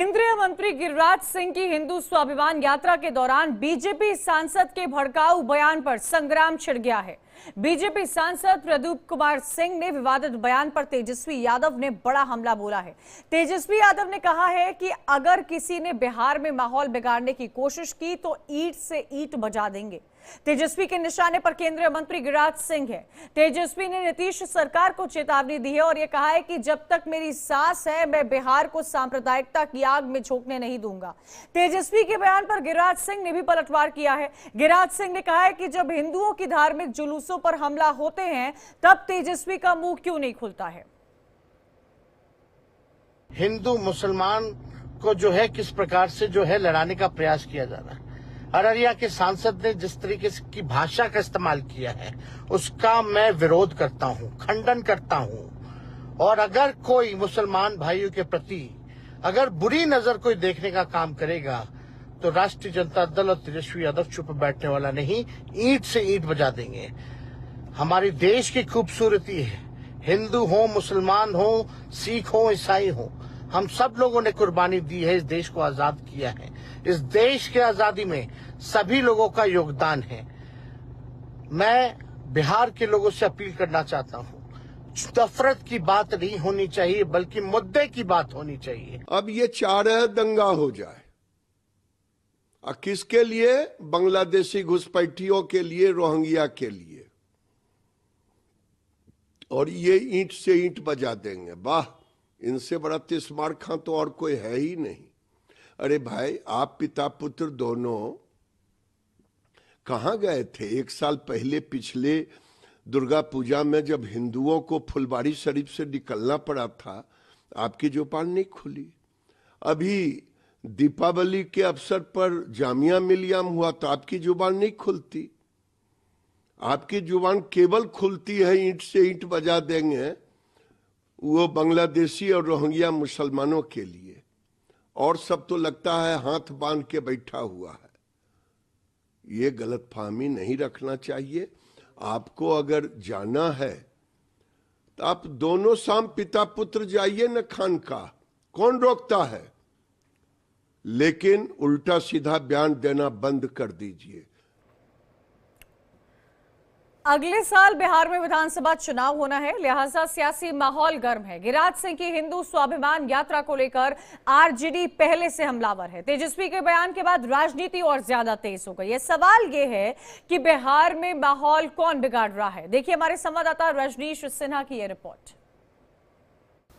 केंद्रीय मंत्री गिरिराज सिंह की हिंदू स्वाभिमान यात्रा के दौरान बीजेपी सांसद के भड़काऊ बयान पर संग्राम छिड़ गया है। बीजेपी सांसद प्रदीप कुमार सिंह ने विवादित बयान पर तेजस्वी यादव ने बड़ा हमला बोला है। तेजस्वी यादव ने कहा है कि अगर किसी ने बिहार में माहौल बिगाड़ने की कोशिश की तो ईंट से ईंट बजा देंगे। तेजस्वी के निशाने पर केंद्रीय मंत्री गिरिराज सिंह है। तेजस्वी ने नीतीश सरकार को चेतावनी दी है और यह कहा है कि जब तक मेरी सांस है मैं बिहार को सांप्रदायिकता की आग में झोंकने नहीं दूंगा। तेजस्वी के बयान पर गिरिराज सिंह ने भी पलटवार किया है। गिरिराज सिंह ने कहा है कि जब हिंदुओं की धार्मिक जुलूसों पर हमला होते हैं तब तेजस्वी का मुंह क्यों नहीं खुलता है। हिंदू मुसलमान को जो है किस प्रकार से जो है लड़ाने का प्रयास किया जा रहा है। अररिया के सांसद ने जिस तरीके की भाषा का इस्तेमाल किया है उसका मैं विरोध करता हूं, खंडन करता हूं। और अगर कोई मुसलमान भाइयों के प्रति अगर बुरी नजर कोई देखने का काम करेगा तो राष्ट्रीय जनता दल और तेजस्वी यादव चुप बैठने वाला नहीं, ईंट से ईंट बजा देंगे। हमारी देश की खूबसूरती है, हिंदू हो, मुसलमान हो, सिख हो, ईसाई हो, हम सब लोगों ने कुर्बानी दी है, इस देश को आजाद किया है। इस देश के आजादी में सभी लोगों का योगदान है। मैं बिहार के लोगों से अपील करना चाहता हूं, नफरत की बात नहीं होनी चाहिए बल्कि मुद्दे की बात होनी चाहिए। अब ये चाह रहे दंगा हो जाए, और किसके लिए? बांग्लादेशी घुसपैठियों के लिए, रोहिंग्या के लिए। और ये ईंट से ईंट बजा देंगे। वाह, इनसे बड़ा तिस्मार खां तो और कोई है ही नहीं। अरे भाई, आप पिता पुत्र दोनों कहां गए थे? एक साल पहले पिछले दुर्गा पूजा में जब हिंदुओं को फुलवारी शरीफ से निकलना पड़ा था, आपकी जुबान नहीं खुली। अभी दीपावली के अवसर पर जामिया मिलिया हुआ तो आपकी जुबान नहीं खुलती। आपकी जुबान केवल खुलती है ईंट से ईंट बजा देंगे, वो बांग्लादेशी और रोहिंग्या मुसलमानों के लिए। और सब तो लगता है हाथ बांध के बैठा हुआ है। ये गलतफहमी नहीं रखना चाहिए। आपको अगर जाना है तो आप दोनों शाम पिता पुत्र जाइए न खानका, कौन रोकता है? लेकिन उल्टा सीधा बयान देना बंद कर दीजिए। अगले साल बिहार में विधानसभा चुनाव होना है, लिहाजा सियासी माहौल गर्म है। गिरिराज सिंह की हिंदू स्वाभिमान यात्रा को लेकर आरजेडी पहले से हमलावर है। तेजस्वी के बयान के बाद राजनीति और ज्यादा तेज हो गई है। सवाल यह है कि बिहार में माहौल कौन बिगाड़ रहा है। देखिए हमारे संवाददाता रजनीश सिन्हा की यह रिपोर्ट।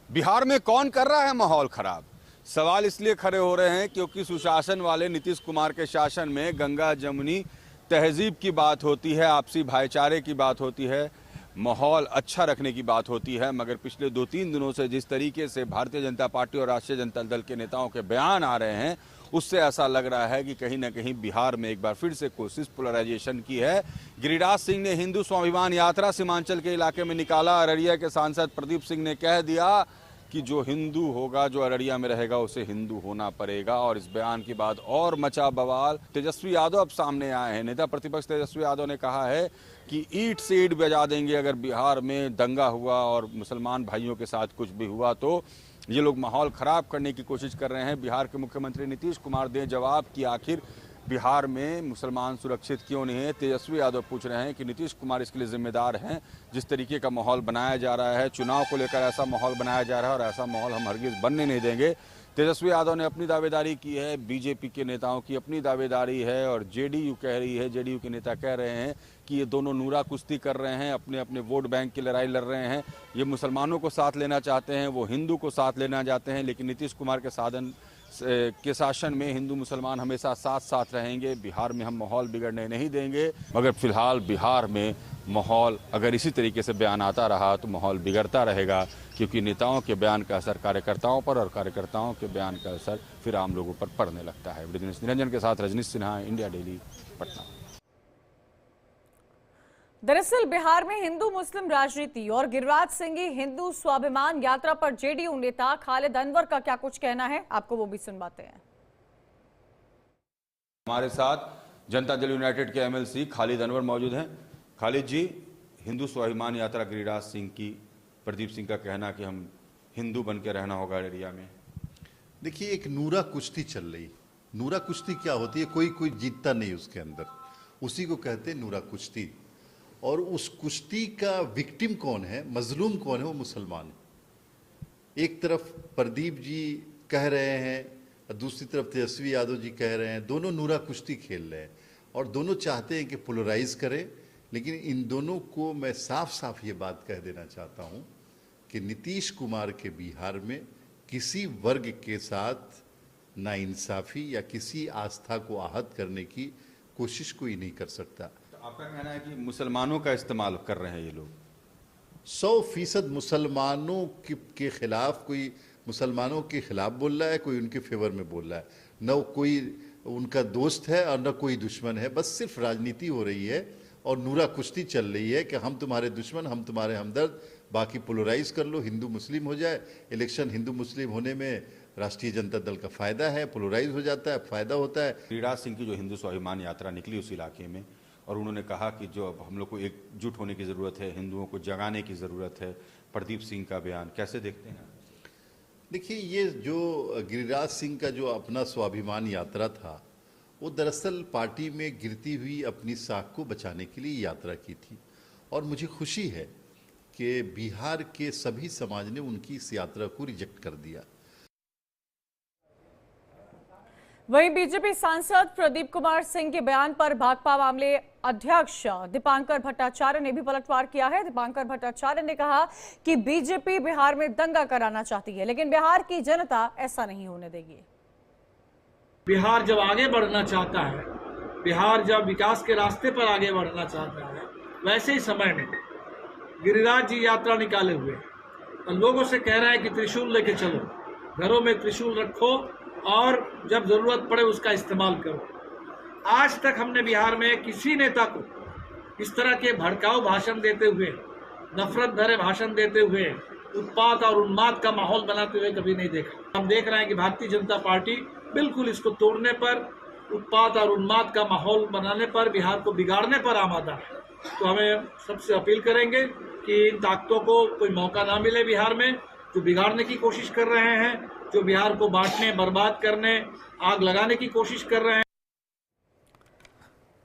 बिहार में कौन कर रहा है माहौल खराब? सवाल इसलिए खड़े हो रहे हैं क्योंकि सुशासन वाले नीतीश कुमार के शासन में गंगा जमुनी तहजीब की बात होती है, आपसी भाईचारे की बात होती है, माहौल अच्छा रखने की बात होती है। मगर पिछले 2-3 दिनों से जिस तरीके से भारतीय जनता पार्टी और राष्ट्रीय जनता दल के नेताओं के बयान आ रहे हैं, उससे ऐसा लग रहा है कि कहीं ना कहीं बिहार में एक बार फिर से कोशिश पोलराइजेशन की है। गिरिराज सिंह ने हिंदू स्वाभिमान यात्रा सीमांचल के इलाके में निकाला। अररिया के सांसद प्रदीप सिंह ने कह दिया कि जो हिंदू होगा, जो अररिया में रहेगा, उसे हिंदू होना पड़ेगा। और इस बयान के बाद और मचा बवाल। तेजस्वी यादव अब सामने आए हैं। नेता प्रतिपक्ष तेजस्वी यादव ने कहा है कि ईंट से ईंट बजा देंगे अगर बिहार में दंगा हुआ और मुसलमान भाइयों के साथ कुछ भी हुआ तो। ये लोग माहौल खराब करने की कोशिश कर रहे हैं। बिहार के मुख्यमंत्री नीतीश कुमार दें जवाब कि आखिर बिहार में मुसलमान सुरक्षित क्यों नहीं है। तेजस्वी यादव पूछ रहे हैं कि नीतीश कुमार इसके लिए जिम्मेदार हैं। जिस तरीके का माहौल बनाया जा रहा है, चुनाव को लेकर ऐसा माहौल बनाया जा रहा है और ऐसा माहौल हम हरगिज बनने नहीं देंगे। तेजस्वी यादव ने अपनी दावेदारी की है, बीजेपी के नेताओं की अपनी दावेदारी है और जेडीयू कह रही है, जेडीयू के नेता कह रहे हैं कि ये दोनों नूरा कुश्ती कर रहे हैं, अपने अपने वोट बैंक की लड़ाई लड़ रहे हैं। ये मुसलमानों को साथ लेना चाहते हैं, वो हिंदू को साथ लेना चाहते हैं। लेकिन नीतीश कुमार के शासन में हिंदू मुसलमान हमेशा साथ साथ रहेंगे। बिहार में हम माहौल बिगड़ने नहीं देंगे। मगर फिलहाल बिहार में माहौल अगर इसी तरीके से बयान आता रहा तो माहौल बिगड़ता रहेगा, क्योंकि नेताओं के बयान का असर कार्यकर्ताओं पर और कार्यकर्ताओं के बयान का असर फिर आम लोगों पर पड़ने लगता है। निरंजन के साथ रजनीश सिन्हा, इंडिया डेली, पटना। दरअसल बिहार में हिंदू मुस्लिम राजनीति और गिरिराज सिंह की हिंदू स्वाभिमान यात्रा पर जेडीयू नेता खालिद अनवर का क्या कुछ कहना है, आपको वो भी सुनवाते हैं। हमारे साथ जनता दल यूनाइटेड के एमएलसी खालिद अनवर मौजूद हैं। खालिद जी, हिंदू स्वाभिमान यात्रा गिरिराज सिंह की, प्रदीप सिंह का कहना कि हम हिंदू बन के रहना होगा एरिया में, देखिए, एक नूरा कुश्ती चल रही। नूरा कुश्ती क्या होती है? कोई जीतता नहीं उसके अंदर, उसी को कहते हैं नूरा कुश्ती। और उस कुश्ती का विक्टिम कौन है, मजलूम कौन है? वो मुसलमान है। एक तरफ प्रदीप जी कह रहे हैं और दूसरी तरफ तेजस्वी यादव जी कह रहे हैं, दोनों नूरा कुश्ती खेल रहे हैं और दोनों चाहते हैं कि पोलराइज करें। लेकिन इन दोनों को मैं साफ साफ ये बात कह देना चाहता हूँ कि नीतीश कुमार के बिहार में किसी वर्ग के साथ नाइंसाफी या किसी आस्था को आहत करने की कोशिश कोई नहीं कर सकता। तो आपका कहना है कि मुसलमानों का इस्तेमाल कर रहे हैं ये लोग? 100% मुसलमानों के खिलाफ, कोई मुसलमानों के खिलाफ बोल रहा है, कोई उनके फेवर में बोल रहा है। न कोई उनका दोस्त है और न कोई दुश्मन है, बस सिर्फ राजनीति हो रही है और नूरा कुश्ती चल रही है कि हम तुम्हारे दुश्मन, हम तुम्हारे हमदर्द, बाकी पोलराइज कर लो, हिंदू मुस्लिम हो जाए। इलेक्शन हिंदू मुस्लिम होने में राष्ट्रीय जनता दल का फायदा है, पोलराइज हो जाता है, फायदा होता है। गिरिराज सिंह की जो हिंदू स्वाभिमान यात्रा निकली उस इलाके में, और उन्होंने कहा कि जो अब हम लोग को एकजुट होने की ज़रूरत है, हिंदुओं को जगाने की ज़रूरत है। प्रदीप सिंह का बयान कैसे देखते हैं? देखिए, ये जो गिरिराज सिंह का जो अपना स्वाभिमान यात्रा था, वो दरअसल पार्टी में गिरती हुई अपनी साख को बचाने के लिए यात्रा की थी। और मुझे खुशी है कि बिहार के सभी समाज ने उनकी इस यात्रा को रिजेक्ट कर दिया। वहीं बीजेपी सांसद प्रदीप कुमार सिंह के बयान पर भाकपा मामले अध्यक्ष दीपांकर भट्टाचार्य ने भी पलटवार किया है। दीपांकर भट्टाचार्य ने कहा कि बीजेपी बिहार में दंगा कराना चाहती है, लेकिन बिहार की जनता ऐसा नहीं होने देगी। बिहार जब आगे बढ़ना चाहता है, बिहार जब विकास के रास्ते पर आगे बढ़ना चाहता है, वैसे ही समय में गिरिराज जी यात्रा निकाले हुए और लोगों से कह रहा है कि त्रिशूल लेके चलो, घरों में त्रिशूल रखो और जब जरूरत पड़े उसका इस्तेमाल करो। आज तक हमने बिहार में किसी नेता को इस तरह के भड़काऊ भाषण देते हुए, नफरत भरे भाषण देते हुए, उत्पात और उन्माद का माहौल बनाते हुए कभी नहीं देखा। हम देख रहे हैं कि भारतीय जनता पार्टी बिल्कुल इसको तोड़ने पर, उत्पात और उन्माद का माहौल बनाने पर, बिहार को बिगाड़ने पर आमादा है। तो हमें सबसे अपील करेंगे कि इन ताकतों को कोई मौका ना मिले बिहार में, जो बिगाड़ने की कोशिश कर रहे हैं, जो बिहार को बांटने, बर्बाद करने, आग लगाने की कोशिश कर रहे हैं।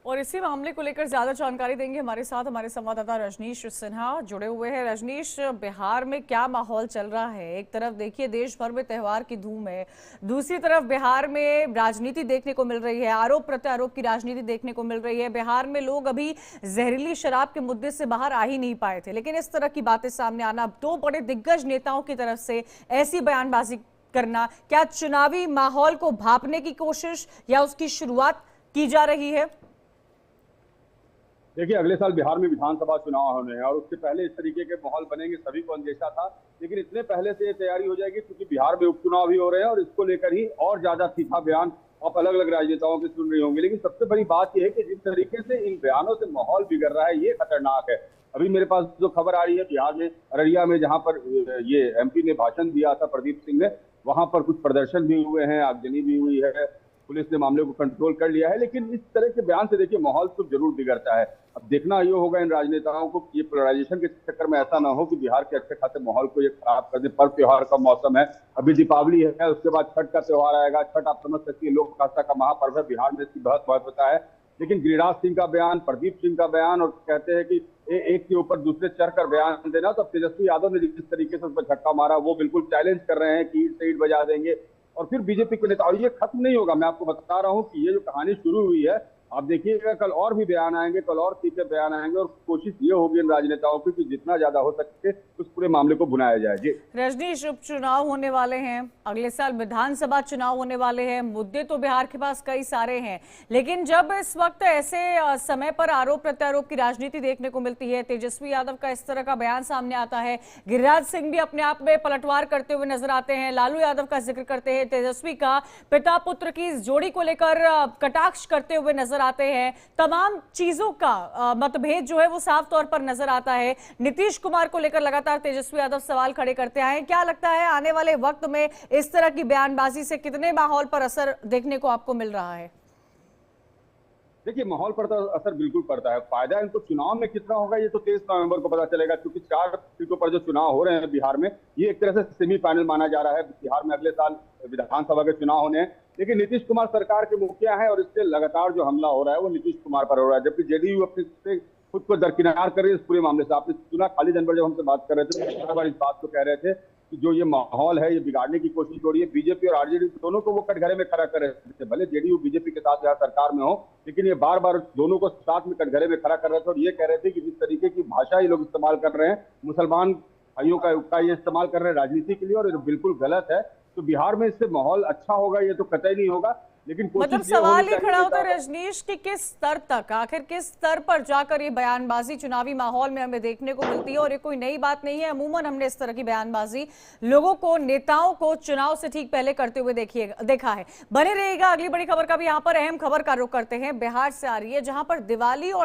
और इसी मामले को लेकर ज्यादा जानकारी देंगे हमारे साथ हमारे संवाददाता रजनीश सिन्हा जुड़े हुए हैं। रजनीश, बिहार में क्या माहौल चल रहा है? एक तरफ देखिए देश भर में त्योहार की धूम है, दूसरी तरफ बिहार में राजनीति देखने को मिल रही है, आरोप प्रत्यारोप की राजनीति देखने को मिल रही है। बिहार में लोग अभी जहरीली शराब के मुद्दे से बाहर आ ही नहीं पाए थे, लेकिन इस तरह की बातें सामने आना, दो बड़े दिग्गज नेताओं की तरफ से ऐसी बयानबाजी करना, क्या चुनावी माहौल को भांपने की कोशिश या उसकी शुरुआत की जा रही है? देखिए, अगले साल बिहार में विधानसभा चुनाव होने हैं और उससे पहले इस तरीके के माहौल बनेंगे, सभी को अंदेशा था। लेकिन इतने पहले से ये तैयारी हो जाएगी क्योंकि बिहार में उपचुनाव भी हो रहे हैं और इसको लेकर ही और ज्यादा तीखा बयान आप अलग अलग राजनेताओं के सुन रही होंगे। लेकिन सबसे बड़ी बात यह है कि जिस तरीके से इन बयानों से माहौल बिगड़ रहा है, ये खतरनाक है। अभी मेरे पास जो खबर आ रही है, बिहार में अररिया में जहां पर ये एमपी ने भाषण दिया था प्रदीप सिंह ने, वहां पर कुछ प्रदर्शन भी हुए हैं, आगजनी भी हुई है, पुलिस ने मामले को कंट्रोल कर लिया है। लेकिन इस तरह के बयान से देखिए माहौल तो जरूर बिगड़ता है। अब देखना ये होगा इन राजनेताओं को कि ये पोलराइजेशन के चक्कर में ऐसा ना हो कि बिहार के अच्छे खासे माहौल को ये खराब कर दे। पर्व त्योहार का मौसम है, अभी दीपावली है, उसके बाद छठ का त्योहार आएगा। छठ आप समझ सकती है लोक आस्था का महापर्व है, बिहार में इसकी बहुत महत्वता है। लेकिन गिरिराज सिंह का बयान, प्रदीप सिंह का बयान, और कहते हैं कि एक के ऊपर दूसरे चढ़कर बयान देना, तो तेजस्वी यादव ने जिस तरीके से उस पर झटका मारा, वो बिल्कुल चैलेंज कर रहे हैं कि ईंट से ईंट बजा देंगे। और फिर बीजेपी के नेता, और ये खत्म नहीं होगा, मैं आपको बता रहा हूं कि ये जो कहानी शुरू हुई है, आप देखिएगा कल और भी बयान आएंगे, कल और तीखे बयान आएंगे और कोशिश ये होगी इन राजनेताओं की कि जितना ज्यादा हो सके उस पूरे मामले को भुनाया जाए। जी रजनीश, उपचुनाव होने वाले हैं, अगले साल विधानसभा चुनाव होने वाले हैं, मुद्दे तो बिहार के पास कई सारे हैं, लेकिन जब इस वक्त ऐसे समय पर आरोप प्रत्यारोप की राजनीति देखने को मिलती है, तेजस्वी यादव का इस तरह का बयान सामने आता है, गिरिराज सिंह भी अपने आप में पलटवार करते हुए नजर आते हैं, लालू यादव का जिक्र करते हैं, तेजस्वी का पिता पुत्र की इस जोड़ी को लेकर कटाक्ष करते हुए नजर आते हैं, तमाम चीजों का मतभेद जो है वो साफ तौर पर नजर आता है। नीतीश कुमार को लेकर लगातार तेजस्वी यादव सवाल खड़े करते आए। क्या लगता है आने वाले वक्त में इस तरह की बयानबाजी से कितने माहौल पर असर देखने को आपको मिल रहा है? देखिए, माहौल पर तो असर बिल्कुल पड़ता है। फायदा इनको चुनाव में कितना होगा ये तो 23 नवंबर को पता चलेगा, क्योंकि 4 सीटों पर जो चुनाव हो रहे हैं बिहार में, ये एक तरह से सेमीफाइनल माना जा रहा है। बिहार में अगले साल विधानसभा के चुनाव होने हैं, लेकिन नीतीश कुमार सरकार के मुखिया हैं और इससे लगातार जो हमला हो रहा है वो नीतीश कुमार पर हो रहा है, जबकि जेडीयू अपने से खुद को दरकिनार कर रही है इस पूरे मामले से। आपने सुना खालिद अनवर जब हमसे बात कर रहे थे, बार बार इस बात को कह रहे थे कि जो ये माहौल है ये बिगाड़ने की कोशिश हो रही है। बीजेपी और आरजेडी दोनों को वो कटघरे में खड़ा कर रहे थे, भले जेडीयू बीजेपी के साथ यहाँ सरकार में हो, लेकिन ये बार बार दोनों को साथ में कटघरे में खड़ा कर रहे थे और ये कह रहे थे कि जिस तरीके की भाषा ये लोग इस्तेमाल कर रहे हैं, मुसलमान भाइयों का ये इस्तेमाल कर रहे हैं राजनीति के लिए, और ये बिल्कुल गलत है। तो बिहार में इससे माहौल अच्छा होगा ये तो कतई नहीं होगा, लेकिन मतलब सवाल ही खड़ा होता है रजनीश कि किस स्तर तक, आखिर किस स्तर पर जाकर ये बयानबाजी चुनावी माहौल में हमें देखने को मिलती है। और ये कोई नई बात नहीं है, अमूमन हमने इस तरह की बयानबाजी लोगों को, नेताओं को चुनाव से ठीक पहले करते हुए देखा है। बने रहिएगा, अगली बड़ी खबर का भी यहाँ पर अहम खबर का रुख करते हैं। बिहार से आ रही है, जहां पर दिवाली और